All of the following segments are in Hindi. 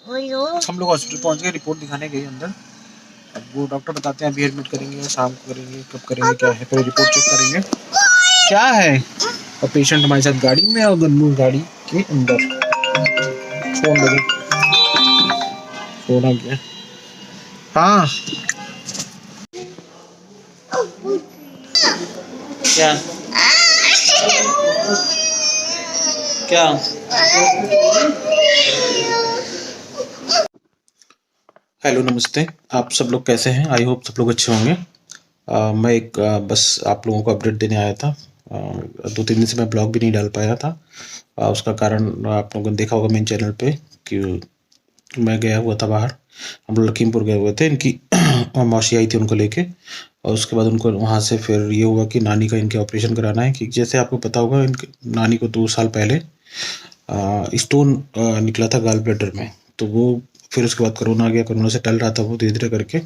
हम लोग हॉस्पिटल पहुंच गए, रिपोर्ट दिखाने गए अंदर। अब वो डॉक्टर बताते हैं अभी एडमिट करेंगे या शाम को करेंगे, कब करेंगे क्या है, पहले रिपोर्ट चेक करेंगे क्या है। और पेशेंट हमारे साथ गाड़ी में और गन्नू गाड़ी के अंदर। फोन बजे, फोन आ गया। हाँ क्या क्या हेलो नमस्ते, आप सब लोग कैसे हैं? आई होप सब लोग अच्छे होंगे। मैं एक बस आप लोगों को अपडेट देने आया था। 2-3 दिन से मैं ब्लॉग भी नहीं डाल पाया था। उसका कारण आप लोगों ने देखा होगा मेन चैनल पे कि मैं गया हुआ था बाहर। हम लोग लखीमपुर गए हुए थे, इनकी मौसी आई थी उनको लेके। और उसके बाद उनको वहाँ से फिर ये हुआ कि नानी का इनके ऑपरेशन कराना है। कि जैसे आपको पता होगा इनके नानी को 2 साल पहले स्टोन निकला था गॉल ब्लैडर में। तो वो फिर उसके बाद कोरोना आ गया। कोरोना से टल रहा था वो धीरे धीरे करके,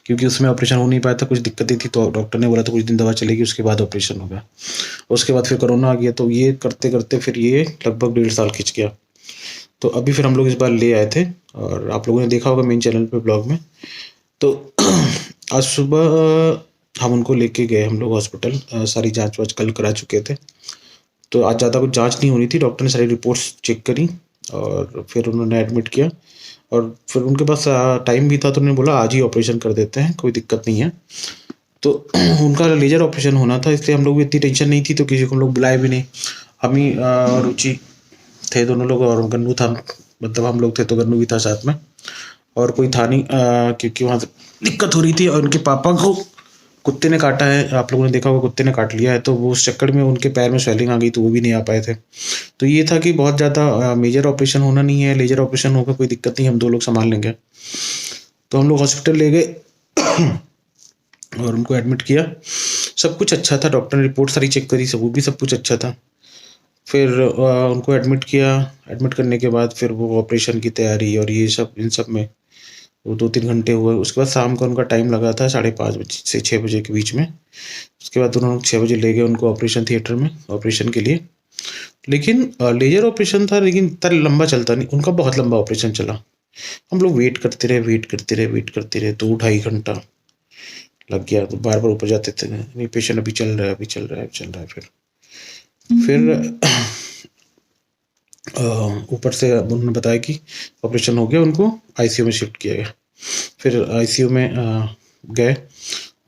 क्योंकि उसमें ऑपरेशन हो नहीं पाया था, कुछ दिक्कतें थी। तो डॉक्टर ने बोला था कुछ दिन दवा चलेगी, उसके बाद ऑपरेशन होगा। उसके बाद फिर कोरोना आ गया, तो ये करते करते फिर ये लगभग 1.5 साल खिंच गया। तो अभी फिर हम लोग इस बार ले आए थे, और आप लोगों ने देखा होगा मेन चैनल पे ब्लॉग में। तो आज सुबह हम उनको लेके गए हम लोग हॉस्पिटल। सारी जांच वाच कल करा चुके थे। तो आज ज़्यादा कुछ जांच नहीं होनी थी। डॉक्टर ने सारी रिपोर्ट्स चेक करी और फिर उन्होंने एडमिट किया। और फिर उनके पास टाइम भी था, तो उन्होंने बोला आज ही ऑपरेशन कर देते हैं, कोई दिक्कत नहीं है। तो उनका लेजर ऑपरेशन होना था, इसलिए हम लोग भी इतनी टेंशन नहीं थी, तो किसी को हम लोग बुलाए भी नहीं। हम ही रुचि थे दोनों लोग, और गन्नू था, मतलब हम लोग थे तो गन्नू भी था साथ में। और कोई था नहीं, क्योंकि वहाँ से दिक्कत हो रही थी। और उनके पापा को कुत्ते ने काटा है, आप लोगों ने देखा होगा, कुत्ते ने काट लिया है। तो वो उस चक्कर में उनके पैर में स्वेलिंग आ गई, तो वो भी नहीं आ पाए थे। तो ये था कि बहुत ज़्यादा मेजर ऑपरेशन होना नहीं है, लेजर ऑपरेशन होगा, कोई दिक्कत नहीं, हम 2 लोग संभाल लेंगे। तो हम लोग हॉस्पिटल ले गए और उनको एडमिट किया। सब कुछ अच्छा था, डॉक्टर ने रिपोर्ट सारी चेक करी, सब वो भी सब कुछ अच्छा था। फिर उनको एडमिट किया। एडमिट करने के बाद फिर वो ऑपरेशन की तैयारी और ये सब, इन सब में वो 2-3 घंटे हुए। उसके बाद शाम का उनका टाइम लगा था 5:30 बजे से 6 बजे के बीच में। उसके बाद उन्होंने 6 बजे ले गए उनको ऑपरेशन थिएटर में ऑपरेशन के लिए। लेकिन लेजर ऑपरेशन था, लेकिन इतना लंबा चलता नहीं, उनका बहुत लंबा ऑपरेशन चला। हम लोग वेट करते रहे, वेट करते रहे, वेट करते रहे, 2-2.5 घंटा लग गया। तो बार बार ऊपर जाते थे, नहीं पेशेंट अभी चल रहा है, अभी चल रहा है, चल रहा है। फिर ऊपर से उन्होंने बताया कि ऑपरेशन हो गया, उनको आईसीयू में शिफ्ट किया गया। फिर आईसीयू में गए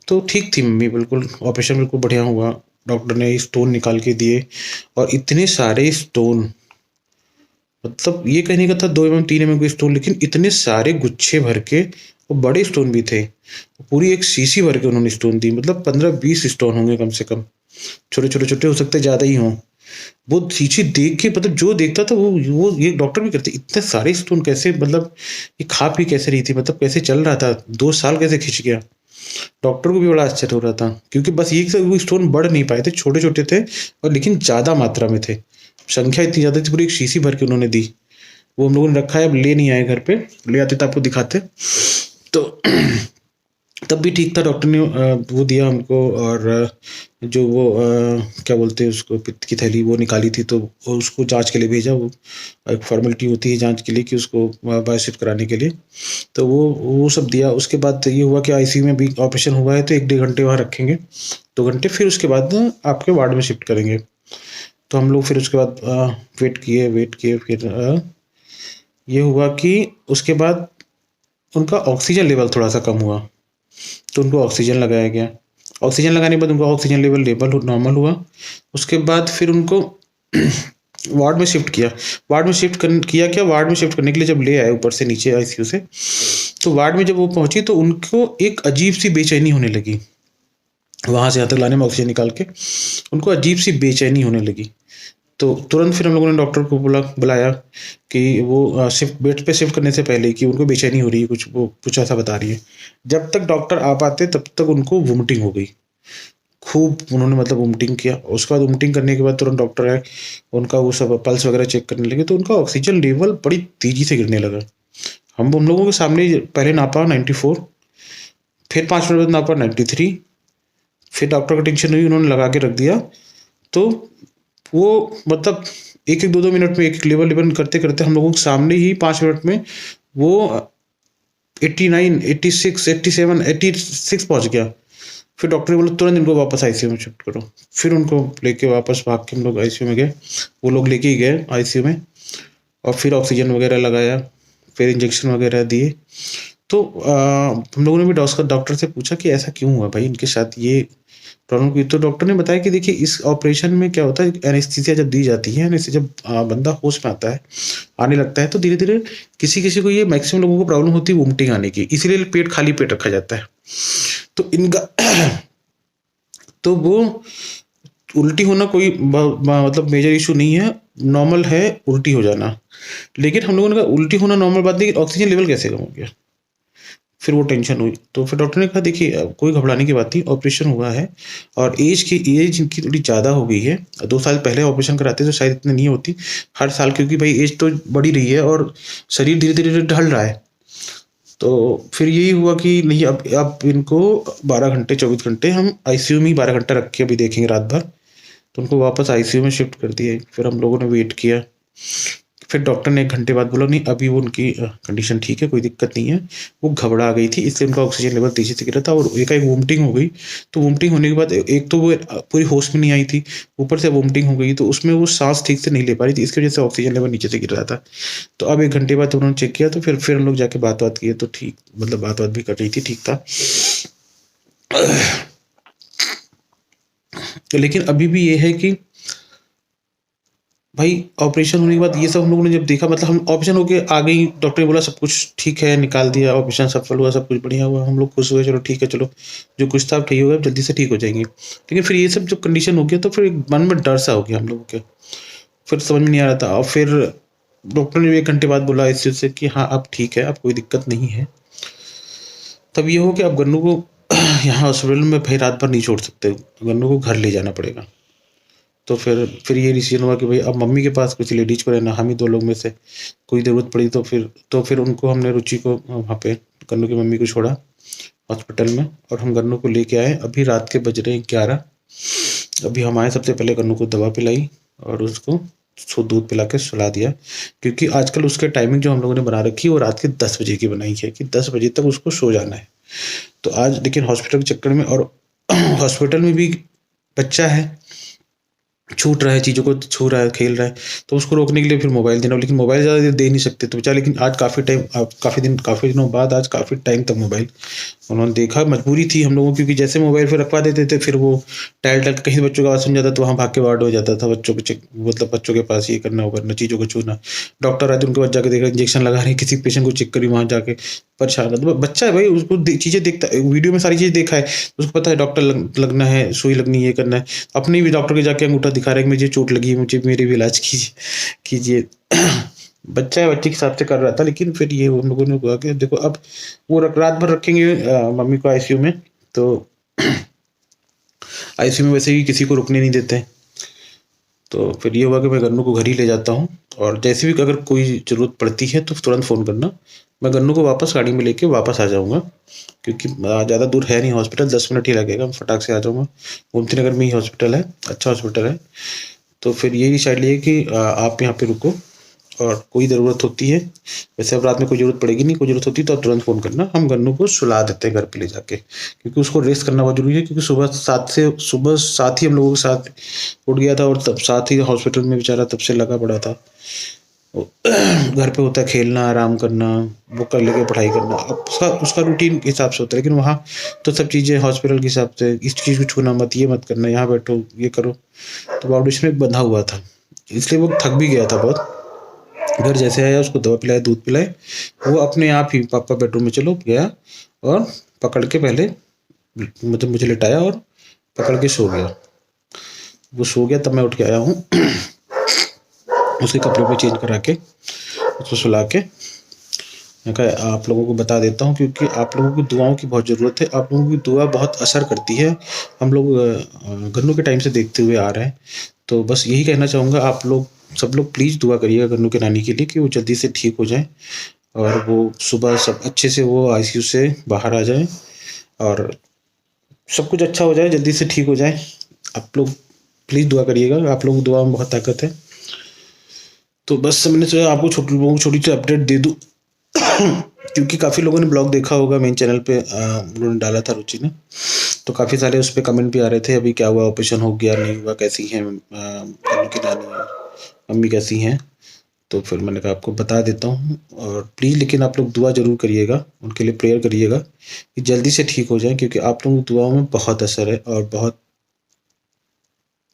तो ठीक थी मम्मी, बिल्कुल ऑपरेशन बिल्कुल बढ़िया हुआ। डॉक्टर ने स्टोन निकाल के दिए, और इतने सारे स्टोन, मतलब ये कहने का था 2 mm 3 mm के स्टोन, लेकिन इतने सारे गुच्छे भर के, वो बड़े स्टोन भी थे। पूरी एक शीशी भर के उन्होंने स्टोन दी, मतलब 15-20 स्टोन होंगे कम से कम। छोटे छोटे छोटे हो सकते, ज़्यादा ही हों। वो शीशी देख के मतलब जो देखता था वो ये डॉक्टर भी करते, इतने सारे स्टोन कैसे, मतलब ये खा पी कैसे रही थी, मतलब कैसे चल रहा था, 2 साल कैसे खिंच गया। डॉक्टर को भी बड़ा आश्चर्य हो रहा था, क्योंकि बस ये वो स्टोन बढ़ नहीं पाए थे, छोटे छोटे थे, और लेकिन ज़्यादा मात्रा में थे। संख्या इतनी ज़्यादा थी, पूरी एक शीशी भर के उन्होंने दी। वो हम लोगों ने रखा है, अब ले नहीं आए घर पे, ले आते तो आपको दिखाते। तो तब भी ठीक था, डॉक्टर ने वो दिया हमको। और जो वो क्या बोलते हैं उसको, पित्त की थैली वो निकाली थी, तो उसको जांच के लिए भेजा। वो एक फॉर्मेलिटी होती है जांच के लिए कि उसको बायोप्सी कराने के लिए। तो वो सब दिया। उसके बाद ये हुआ कि आईसीयू में भी ऑपरेशन हुआ है, तो 1-1.5 घंटे वहाँ रखेंगे, 2 घंटे, फिर उसके बाद आपके वार्ड में शिफ्ट करेंगे। तो हम लोग फिर उसके बाद वेट किए। फिर ये हुआ कि उसके बाद उनका ऑक्सीजन लेवल थोड़ा सा कम हुआ, तो उनको ऑक्सीजन लगाया गया। ऑक्सीजन लगाने के बाद उनका ऑक्सीजन लेवल नॉर्मल हुआ। उसके बाद फिर उनको वार्ड में शिफ्ट किया। वार्ड में शिफ्ट किया क्या, वार्ड में शिफ्ट करने के लिए जब ले आए ऊपर से नीचे आईसीयू से, तो वार्ड में जब वो पहुंची तो उनको एक अजीब सी बेचैनी होने लगी। वहाँ से यहाँ तक लाने में ऑक्सीजन निकाल के उनको अजीब सी बेचैनी होने लगी। तो तुरंत फिर हम लोगों ने डॉक्टर को बुलाया कि वो शिफ्ट बेड पे शिफ्ट करने से पहले कि उनको बेचैनी हो रही है, कुछ ऐसा बता रही है। जब तक डॉक्टर आ पाते तब तक उनको वोमिटिंग हो गई, खूब उन्होंने मतलब वोमिटिंग किया। उसके बाद वोमिटिंग करने के बाद तुरंत डॉक्टर आए, उनका वो सब पल्स वगैरह चेक करने लगे, तो उनका ऑक्सीजन लेवल बड़ी तेजी से गिरने लगा। हम लोगों के सामने पहले नापा 94, फिर 5 मिनट बाद नापा 93। फिर डॉक्टर को टेंशन हुई, उन्होंने लगा के रख दिया। तो वो मतलब 1-1 2-2 मिनट में एक लेवल करते करते हम लोगों के सामने ही 5 मिनट में वो 89, 86, 87, 86 पहुंच गया। फिर डॉक्टर ने बोला तुरंत इनको वापस आईसीयू में शिफ्ट करो। फिर उनको लेके वापस भाग के हम लोग आईसीयू में गए, वो लोग लेके ही गए आईसीयू में, और फिर ऑक्सीजन वगैरह लगाया, फिर इंजेक्शन वगैरह दिए। तो हम लोगों ने भी डॉक्टर से पूछा कि ऐसा क्यों हुआ भाई इनके साथ, ये प्रॉब्लम की। तो डॉक्टर ने बताया कि देखिए इस ऑपरेशन में क्या होता है, एनेस्थीसिया जब दी जाती है, एनेस्थीसिया जब बंदा होश में आता है, आने लगता है, तो धीरे धीरे किसी किसी को, ये मैक्सिमम लोगों को प्रॉब्लम होती है वोमिटिंग आने की, इसीलिए पेट खाली पेट रखा जाता है। तो इनका तो वो उल्टी होना कोई मतलब मेजर इशू नहीं है, नॉर्मल है उल्टी हो जाना। लेकिन हम लोगों ने कहा उल्टी होना नॉर्मल बात नहीं, ऑक्सीजन लेवल कैसे कम हो गया। फिर वो टेंशन हुई, तो फिर डॉक्टर ने कहा देखिए कोई घबराने की बात नहीं, ऑपरेशन हुआ है, और एज इनकी थोड़ी ज़्यादा हो गई है। 2 साल पहले ऑपरेशन कराते तो शायद इतनी नहीं होती, हर साल, क्योंकि भाई एज तो बढ़ी रही है और शरीर धीरे धीरे ढल रहा है। तो फिर यही हुआ कि नहीं, अब इनको 12 घंटे 24 घंटे हम आईसीयू में ही 12 घंटा रख के अभी देखेंगे रात भर। तो उनको वापस आईसीयू में शिफ्ट कर दिया। फिर हम लोगों ने वेट किया। फिर डॉक्टर ने 1 घंटे बाद बोला नहीं अभी वो उनकी कंडीशन ठीक है, कोई दिक्कत नहीं है। वो घबरा गई थी, इसलिए उनका ऑक्सीजन लेवल तेजी से गिरा था, और एकाएक वोमिटिंग हो गई। तो वोमिटिंग होने के बाद एक तो वो पूरी होश में नहीं आई थी, ऊपर से वोमिटिंग हो गई, तो उसमें वो सांस ठीक से नहीं ले पा रही थी, इसकी वजह से ऑक्सीजन लेवल नीचे से गिर रहा था। तो अब 1 घंटे बाद उन्होंने चेक किया, तो फिर हम लोग जाके बात बात किए, तो ठीक, मतलब बात बात भी कर रही थी, ठीक था। लेकिन अभी भी ये है कि भाई ऑपरेशन होने के बाद ये सब हम लोगों ने जब देखा, मतलब हम ऑपरेशन होके आ गई, डॉक्टर ने बोला सब कुछ ठीक है, निकाल दिया, ऑपरेशन सफल हुआ, सब कुछ बढ़िया हुआ, हम लोग खुश हुए, चलो ठीक है, चलो जो कुछ था अब ठीक होगा, जल्दी से ठीक हो जाएंगे। लेकिन फिर ये सब जब कंडीशन हो गया, तो फिर मन में डर सा हो गया हम लोगों के। फिर समझ में नहीं आ रहा था, और फिर डॉक्टर ने 1 घंटे बाद बोला इस चीज़ से कि हाँ अब ठीक है, अब कोई दिक्कत नहीं है। तब ये हो कि अब गन्नू को यहाँ हॉस्पिटल में भाई रात भर नहीं छोड़ सकते, गन्नू को घर ले जाना पड़ेगा। तो फिर ये डिसीजन हुआ कि भाई अब मम्मी के पास कुछ लेडीज को रहना, हम ही 2 लोग में से कोई ज़रूरत पड़ी, तो फिर उनको हमने रुचि को वहाँ पे गन्नू की मम्मी को छोड़ा हॉस्पिटल में, और हम गन्नू को लेके आए। अभी रात के बज रहे हैं 11। अभी हम आए, सबसे पहले गन्नू को दवा पिलाई और उसको दूध पिला के सुला दिया, क्योंकि आजकल उसके टाइमिंग जो हम लोगों ने बना रखी है वो रात के 10 बजे की बनाई है कि 10 बजे तक उसको सो जाना है। तो आज लेकिन हॉस्पिटल के चक्कर में, और हॉस्पिटल में भी बच्चा है, छूट रहा है, चीज़ों को छू रहा है, खेल रहा है, तो उसको रोकने के लिए फिर मोबाइल देना, लेकिन मोबाइल ज़्यादा देर दे नहीं सकते, तो बेचारा, लेकिन आज काफ़ी दिनों बाद, आज काफ़ी टाइम तक मोबाइल उन्होंने देखा। मजबूरी थी हम लोगों की, क्योंकि जैसे मोबाइल फिर रखवा देते थे, फिर वो टहल कहीं बच्चों का आवाज़ सुन जाता तो वहाँ भाग के वार्ड हो जाता था, बच्चों के मतलब बच्चों के पास ये करना वो करना, चीज़ों को छूना। डॉक्टर आते उनके पास जाके देखा इंजेक्शन लगा रहे हैं, किसी पेशेंट को चेक करी, वहाँ जाके परेशान। मतलब बच्चा है भाई, उसको चीज़ें देखता है, वीडियो में सारी चीज़ देखा है, उसको पता है डॉक्टर लगना है, सुई लगनी है, ये करना है। अपने भी डॉक्टर के जाके अंगूठा दिखा रहे हैं कि मुझे चोट लगी है, मुझे मेरे भी इलाज कीजिए। बच्चा है, बच्चे के हिसाब से कर रहा था। लेकिन फिर ये हम लोगों ने कहा कि देखो अब वो रात भर रखेंगे मम्मी को आईसीयू में, तो आईसीयू में वैसे ही किसी को रुकने नहीं देते हैं। तो फिर ये हुआ कि मैं गन्नू को घर ही ले जाता हूँ, और जैसे भी अगर कोई ज़रूरत पड़ती है तो तुरंत फ़ोन करना, मैं गन्नू को वापस गाड़ी में लेके वापस आ जाऊँगा, क्योंकि ज़्यादा दूर है नहीं हॉस्पिटल, 10 मिनट ही लगेगा, मैं फटाक से आ जाऊँगा। गोमती नगर में ही हॉस्पिटल है, अच्छा हॉस्पिटल है। तो फिर यही डिसाइड लिया कि आप यहाँ पे रुको, और कोई ज़रूरत होती है, वैसे अब रात में कोई ज़रूरत पड़ेगी नहीं, कोई ज़रूरत होती है तो आप तुरंत फ़ोन करना, हम गन्नू को सुला देते हैं घर पे ले जाके, क्योंकि उसको रेस्ट करना बहुत ज़रूरी है, क्योंकि सुबह 7 ही हम लोगों के साथ उठ गया था, और तब साथ ही हॉस्पिटल में बेचारा तब से लगा पड़ा था। घर पे होता है खेलना, आराम करना, बुक कर लेके पढ़ाई करना, अब उसका रूटीन के हिसाब से होता है। लेकिन वहाँ तो सब चीज़ें हॉस्पिटल के हिसाब से, इस चीज़ को छूना मत, ये मत करना, यहाँ बैठो, ये करो, तो बाउंडेशन में बंधा हुआ था, इसलिए वो थक भी गया था बहुत। घर जैसे आया उसको दवा पिलाया, दूध पिलाए, वो अपने आप ही पापा बेडरूम में चलो गया, और पकड़ के पहले मतलब मुझे लिटाया और पकड़ के सो गया। वो सो गया, तब मैं उठ के आया हूँ, उसके कपड़े पे चेंज करा के उसको सुला के। मैं कहा आप लोगों को बता देता हूँ, क्योंकि आप लोगों की दुआओं की बहुत ज़रूरत है, आप लोगों की दुआ बहुत असर करती है, हम लोग गन्नू के टाइम से देखते हुए आ रहे हैं। तो बस यही कहना चाहूँगा, आप लोग सब लोग प्लीज़ दुआ करिएगा गन्नू के नानी के लिए, कि वो जल्दी से ठीक हो जाए, और वो सुबह सब अच्छे से वो आईसीयू से बाहर आ जाए, और सब कुछ अच्छा हो जाए, जल्दी से ठीक हो जाए। आप लोग प्लीज़ दुआ करिएगा, आप लोगों की दुआ में बहुत ताकत है। तो बस मैंने सोचा आपको लोगों को छोटी सी अपडेट दे दूँ। क्योंकि काफ़ी लोगों ने ब्लॉग देखा होगा, मेन चैनल पे उन्होंने डाला था रुचि ने, तो काफ़ी सारे उस पे कमेंट भी आ रहे थे, अभी क्या हुआ, ऑपरेशन हो गया नहीं हुआ, कैसी हैं कन्नू की नानी और मम्मी कैसी हैं। तो फिर मैंने कहा आपको बता देता हूँ, और प्लीज़ लेकिन आप लोग दुआ ज़रूर करिएगा, उनके लिए प्रेयर करिएगा कि जल्दी से ठीक हो जाएँ, क्योंकि आप लोगों की दुआओं में बहुत असर है और बहुत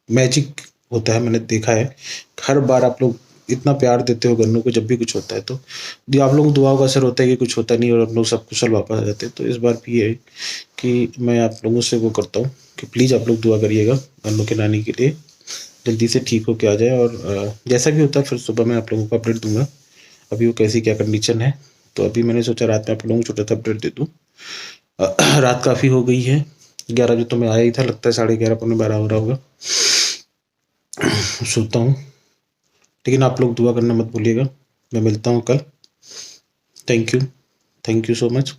मैजिक होता है, मैंने देखा है। हर बार आप लोग इतना प्यार देते हो गन्नू को जब भी कुछ होता है, तो आप लोगों की दुआओं का असर होता है कि कुछ होता नहीं और आप लोग सब कुशल वापस आ जाते हैं। तो इस बार भी है कि मैं आप लोगों से वो करता हूँ कि प्लीज़ आप लोग दुआ करिएगा गन्नू की नानी के लिए, जल्दी से ठीक होके आ जाए। और जैसा भी होता है फिर सुबह मैं आप लोगों को अपडेट दूँगा, अभी वो कैसी क्या कंडीशन है। तो अभी मैंने सोचा रात में आप लोगों को छोटा-सा अपडेट दे दूँ। रात काफ़ी हो गई है, 11 बजे तो मैं आया ही था, लगता है 11:30 पौने 12 हो रहा होगा। सोता हूँ, लेकिन आप लोग दुआ करना मत भूलिएगा। मैं मिलता हूँ कल। Thank you so much.